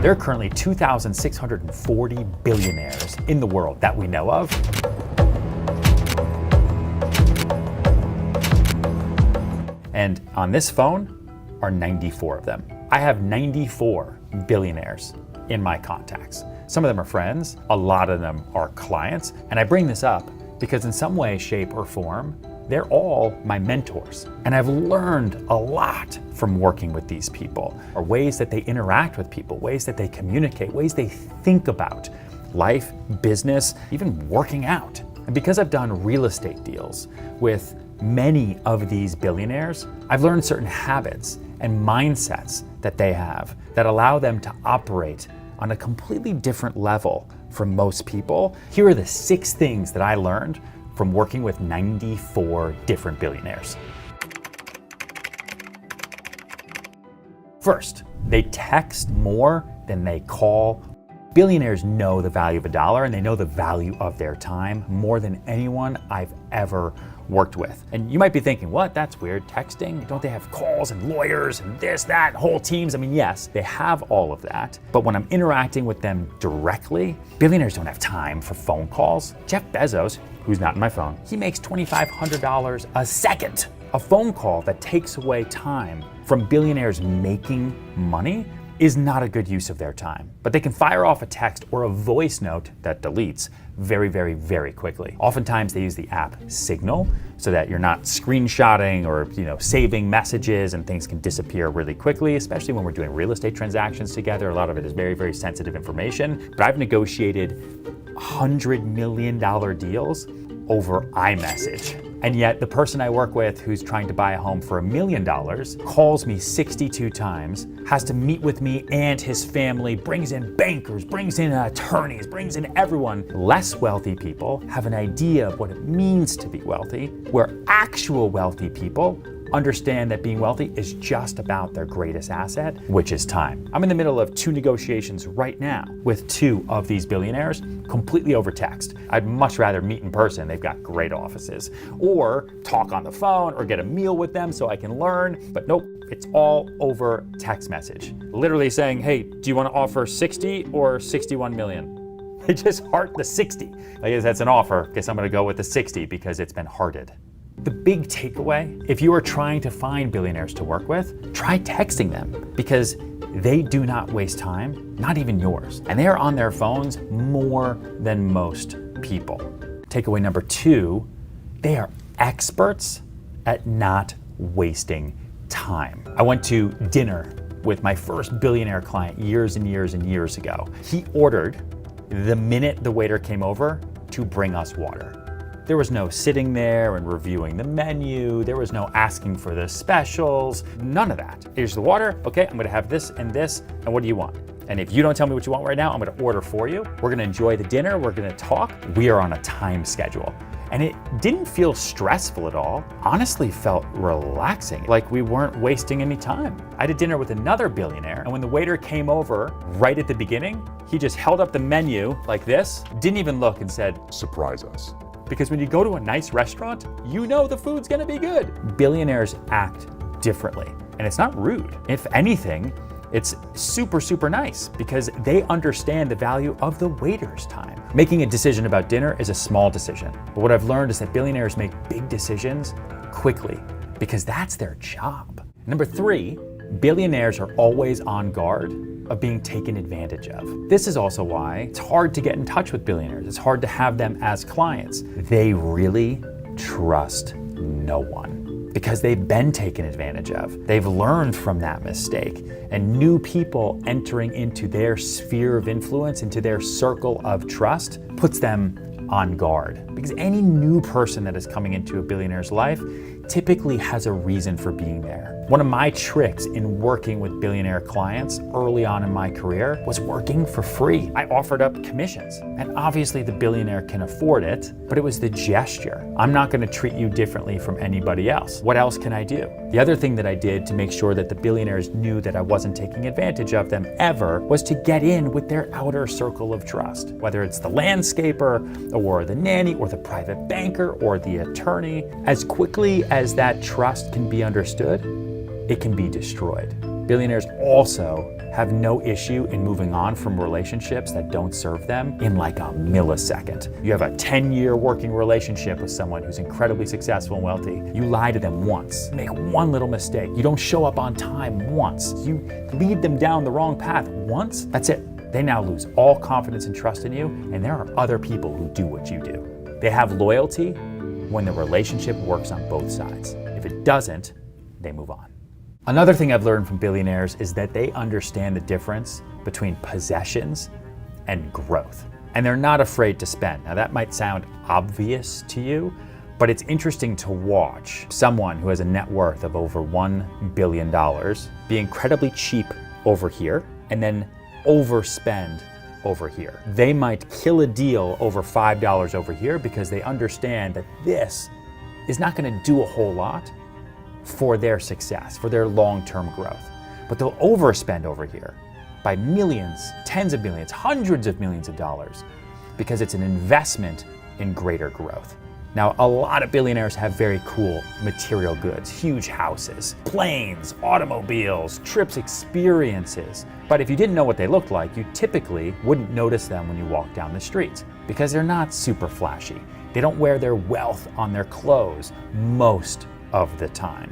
There are currently 2,640 billionaires in the world that we know of. And on this phone are 94 of them. I have 94 billionaires in my contacts. Some of them are friends, a lot of them are clients, and I bring this up because in some way, shape, or form, they're all my mentors. And I've learned a lot from working with these people, or ways that they interact with people, ways that they communicate, ways they think about life, business, even working out. And because I've done real estate deals with many of these billionaires, I've learned certain habits and mindsets that they have that allow them to operate on a completely different level from most people. Here are the 6 things that I learned from working with 94 different billionaires. First, they text more than they call. Billionaires know the value of a dollar, and they know the value of their time more than anyone I've ever worked with. And you might be thinking, what? That's weird. Texting? Don't they have calls and lawyers and this, that, whole teams? I mean, yes, they have all of that. But when I'm interacting with them directly, billionaires don't have time for phone calls. Jeff Bezos, who's not in my phone, he makes $2,500 a second. A phone call that takes away time from billionaires making money is not a good use of their time. But they can fire off a text or a voice note that deletes very, very, very quickly. Oftentimes they use the app Signal so that you're not screenshotting or saving messages, and things can disappear really quickly, especially when we're doing real estate transactions together. A lot of it is very, very sensitive information. But I've negotiated $100 million deals over iMessage. And yet the person I work with who's trying to buy a home for $1 million calls me 62 times, has to meet with me and his family, brings in bankers, brings in attorneys, brings in everyone. Less wealthy people have an idea of what it means to be wealthy, where actual wealthy people understand that being wealthy is just about their greatest asset, which is time. I'm in the middle of 2 negotiations right now with 2 of these billionaires, completely over text. I'd much rather meet in person. They've got great offices, or talk on the phone, or get a meal with them so I can learn. But nope, it's all over text message. Literally saying, hey, do you want to offer 60 or 61 million? They just heart the 60. I guess that's an offer. Guess I'm gonna go with the 60 because it's been hearted. The big takeaway, if you are trying to find billionaires to work with, try texting them, because they do not waste time, not even yours. And they are on their phones more than most people. Takeaway number 2, they are experts at not wasting time. I went to dinner with my first billionaire client years and years and years ago. He ordered, the minute the waiter came over, to bring us water. There was no sitting there and reviewing the menu. There was no asking for the specials, none of that. Here's the water. Okay, I'm gonna have this, and what do you want? And if you don't tell me what you want right now, I'm gonna order for you. We're gonna enjoy the dinner, we're gonna talk. We are on a time schedule. And it didn't feel stressful at all. Honestly, felt relaxing, like we weren't wasting any time. I had a dinner with another billionaire, and when the waiter came over right at the beginning, he just held up the menu like this, didn't even look, and said, "Surprise us." Because when you go to a nice restaurant, you know the food's gonna be good. Billionaires act differently, and it's not rude. If anything, it's super, super nice, because they understand the value of the waiter's time. Making a decision about dinner is a small decision, but what I've learned is that billionaires make big decisions quickly, because that's their job. Number 3, billionaires are always on guard of being taken advantage of. This is also why it's hard to get in touch with billionaires. It's hard to have them as clients. They really trust no one, because they've been taken advantage of. They've learned from that mistake, and new people entering into their sphere of influence, into their circle of trust, puts them on guard. Because any new person that is coming into a billionaire's life typically has a reason for being there. One of my tricks in working with billionaire clients early on in my career was working for free. I offered up commissions, and obviously the billionaire can afford it, but it was the gesture. I'm not gonna treat you differently from anybody else. What else can I do? The other thing that I did to make sure that the billionaires knew that I wasn't taking advantage of them ever was to get in with their outer circle of trust. Whether it's the landscaper, or the nanny, or the private banker, or the attorney, as quickly as that trust can be understood, it can be destroyed. Billionaires also have no issue in moving on from relationships that don't serve them in like a millisecond. You have a 10-year working relationship with someone who's incredibly successful and wealthy. You lie to them once, make one little mistake. You don't show up on time once. You lead them down the wrong path once. That's it. They now lose all confidence and trust in you, and there are other people who do what you do. They have loyalty when the relationship works on both sides. If it doesn't, they move on. Another thing I've learned from billionaires is that they understand the difference between possessions and growth. And they're not afraid to spend. Now that might sound obvious to you, but it's interesting to watch someone who has a net worth of over $1 billion be incredibly cheap over here and then overspend over here. They might kill a deal over $5 over here because they understand that this is not going to do a whole lot for their success, for their long-term growth. But they'll overspend over here by millions, tens of millions, hundreds of millions of dollars because it's an investment in greater growth. Now, a lot of billionaires have very cool material goods, huge houses, planes, automobiles, trips, experiences. But if you didn't know what they looked like, you typically wouldn't notice them when you walk down the streets because they're not super flashy. They don't wear their wealth on their clothes most of the time.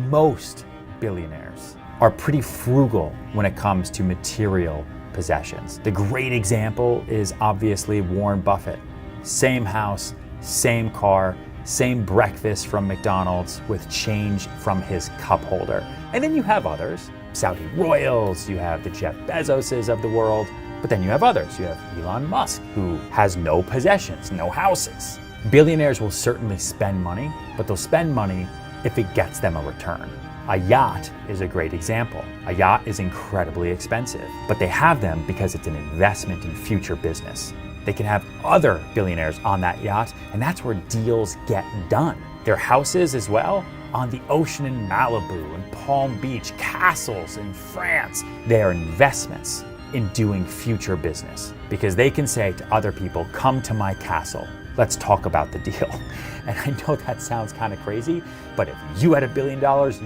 Most billionaires are pretty frugal when it comes to material possessions. The great example is obviously Warren Buffett. Same house, same car, same breakfast from McDonald's with change from his cup holder. And then you have others, Saudi royals, you have the Jeff Bezoses of the world, but then you have others. You have Elon Musk, who has no possessions, no houses. Billionaires will certainly spend money, but they'll spend money if it gets them a return. A yacht is a great example. A yacht is incredibly expensive, but they have them because it's an investment in future business. They can have other billionaires on that yacht, and that's where deals get done. Their houses as well, on the ocean in Malibu and Palm Beach, castles in France. They are investments in doing future business because they can say to other people, come to my castle. Let's talk about the deal. And I know that sounds kind of crazy, but if you had $1 billion,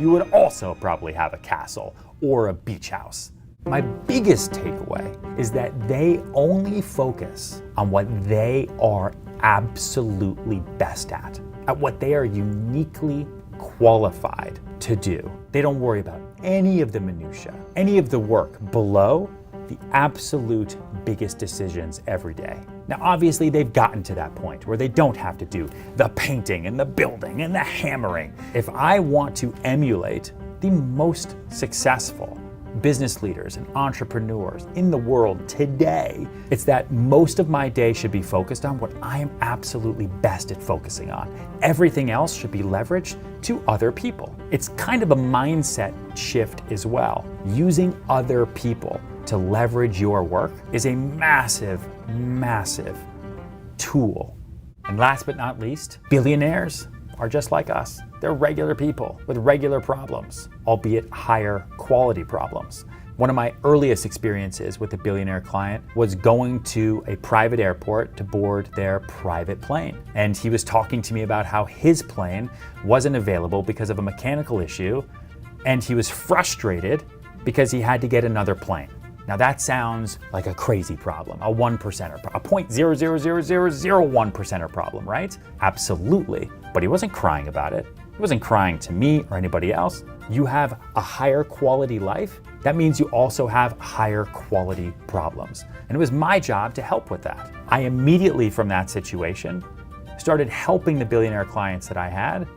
you would also probably have a castle or a beach house. My biggest takeaway is that they only focus on what they are absolutely best at what they are uniquely qualified to do. They don't worry about any of the minutia, any of the work below the absolute biggest decisions every day. Now, obviously, they've gotten to that point where they don't have to do the painting and the building and the hammering. If I want to emulate the most successful business leaders and entrepreneurs in the world today, it's that most of my day should be focused on what I am absolutely best at focusing on. Everything else should be leveraged to other people. It's kind of a mindset shift as well. Using other people to leverage your work is a massive, massive tool. And last but not least, billionaires are just like us. They're regular people with regular problems, albeit higher quality problems. One of my earliest experiences with a billionaire client was going to a private airport to board their private plane. And he was talking to me about how his plane wasn't available because of a mechanical issue, and he was frustrated because he had to get another plane. Now that sounds like a crazy problem, a 1%er, a 0.00001%er problem, right? Absolutely, but he wasn't crying about it. He wasn't crying to me or anybody else. You have a higher quality life. That means you also have higher quality problems. And it was my job to help with that. I immediately from that situation started helping the billionaire clients that I had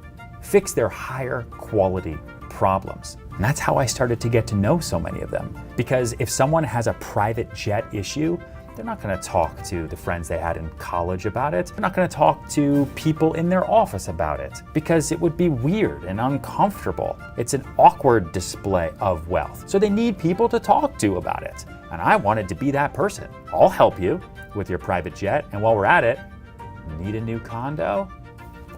fix their higher quality problems. And that's how I started to get to know so many of them. Because if someone has a private jet issue, they're not going to talk to the friends they had in college about it. They're not going to talk to people in their office about it because it would be weird and uncomfortable. It's an awkward display of wealth. So they need people to talk to about it. And I wanted to be that person. I'll help you with your private jet. And while we're at it, need a new condo?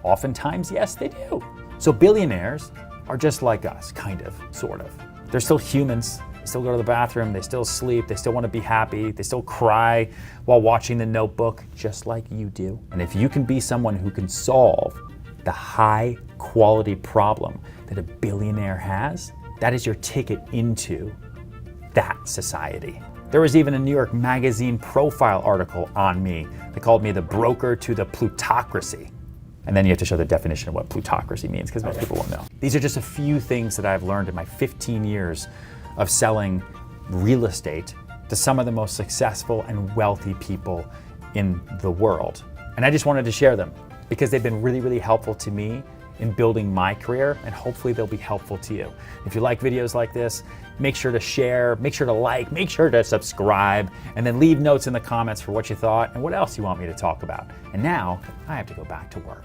Oftentimes, yes, they do. So billionaires are just like us, kind of, sort of. They're still humans. They still go to the bathroom, they still sleep, they still want to be happy, they still cry while watching The Notebook, just like you do. And if you can be someone who can solve the high quality problem that a billionaire has, That is your ticket into that society. There was even a New York Magazine profile article on me. They called me the broker to the plutocracy. And then you have to show the definition of what plutocracy means, because most people won't know. These are just a few things that I've learned in my 15 years of selling real estate to some of the most successful and wealthy people in the world. And I just wanted to share them because they've been really, really helpful to me in building my career, and hopefully they'll be helpful to you. If you like videos like this, make sure to share, make sure to like, make sure to subscribe, and then leave notes in the comments for what you thought and what else you want me to talk about. And now I have to go back to work.